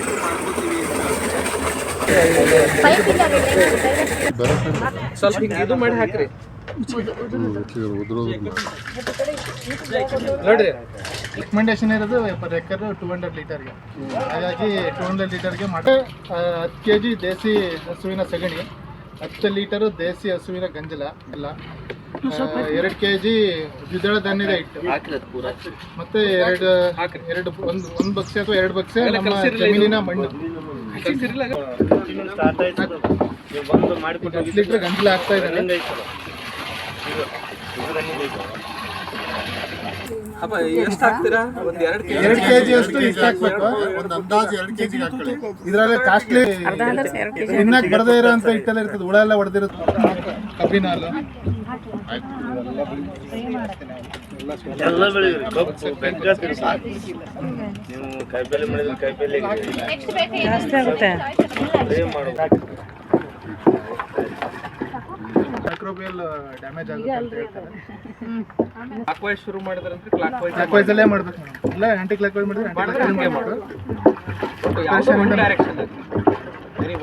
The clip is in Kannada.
ಬಿಟ್ಟು ಮಾಡ್ಕೋತೀವಿ ಸ್ವಲ್ಪ ಹಿಂಗೆ ಇದು ಮಾಡಿ ಹಾಕ್ರಿ ನೋಡ್ರಿ. ರೆಕಮೆಂಡೇಶನ್ ಇರೋದು ಪರ್ ಎಕರ್ 200 ಲೀಟರ್ಗೆ. ಹಾಗಾಗಿ 200 ಲೀಟರ್ಗೆ ಮಾಡಿ 10 kg ದೇಸಿ ಹಸುವಿನ ಸಗಣಿ, 10 ಲೀಟರು ದೇಸಿ ಹಸುವಿನ ಗಂಜಲ ಎಲ್ಲ, 2 kg ದ್ವಿದಳ ಧಾನ್ಯದ ಹಿಟ್ಟು, ಮತ್ತೆ ಒಂದು ಬಕ್ಸೆ ಅಥವಾ 2 ಬಕ್ಸೆ ನಮ್ಮ ಜಮೀನಿನ ಮಣ್ಣು, 10 ಲೀಟರ್ ಗಂಜಲ ಹಾಕ್ತಾ ಇದ್ದಾರೆ. ಅಪ್ಪ ಎಷ್ಟು ಹಾಕ್ತೀರಾ? ಒಂದು 2 kg ಅಷ್ಟು ಇಷ್ಟು ಹಾಕ್ಬೇಕು. ಒಂದು ಅಂದಾಜು 2 kg ಹಾಕೊಳ್ಳಿ. ಇದರಲ್ಲಿ ಕಾಸ್ಟ್ಲಿ ತಿನ್ನಕ್ಕೆ ಬರದೇ ಇರೋ ಅಂತ ಹಿಟ್ಟೆಲ್ಲ ಇರ್ತದೆ, ಹುಳ ಎಲ್ಲ ಹೊಡೆದಿರುತ್ತೆ. ಕಬ್ಬಿನ ಹಾಲು ಎಲ್ಲ ಬೆಳಿಗ್ರಿ ಕಬ್ಬು ಬೆಗ್ಗಾಗ್ತೀರಿ ಸಾಕು. ನೀವು ಕಾಯಿಪಲ್ಲೆ ಮಾಡಿದ್ರೆ ಕಾಯಿಪಲ್ಲೆ ಜಾಸ್ತಿ ಆಗುತ್ತೆ. ಮೈಕ್ರೋಬಿಯಲ್ ಡ್ಯಾಮೇಜ್ ಆಗುತ್ತೆ ಅಂತ ಹೇಳ್ತಾರೆ. ಕ್ಲಾಕ್ ವೈಸ್ ಶುರು ಮಾಡಿದ್ರಂದ್ರೆ ಕ್ಲಾಕ್ ವೈಸ್ ಅಲ್ಲೇ ಮಾಡ್ಬೇಕು. ಇಲ್ಲ ಆಂಟಿ ಕ್ಲಾಕ್ ವೈಸ್ ಮಾಡಿದ್ರೆ ಡೈರೆಕ್ಷನ್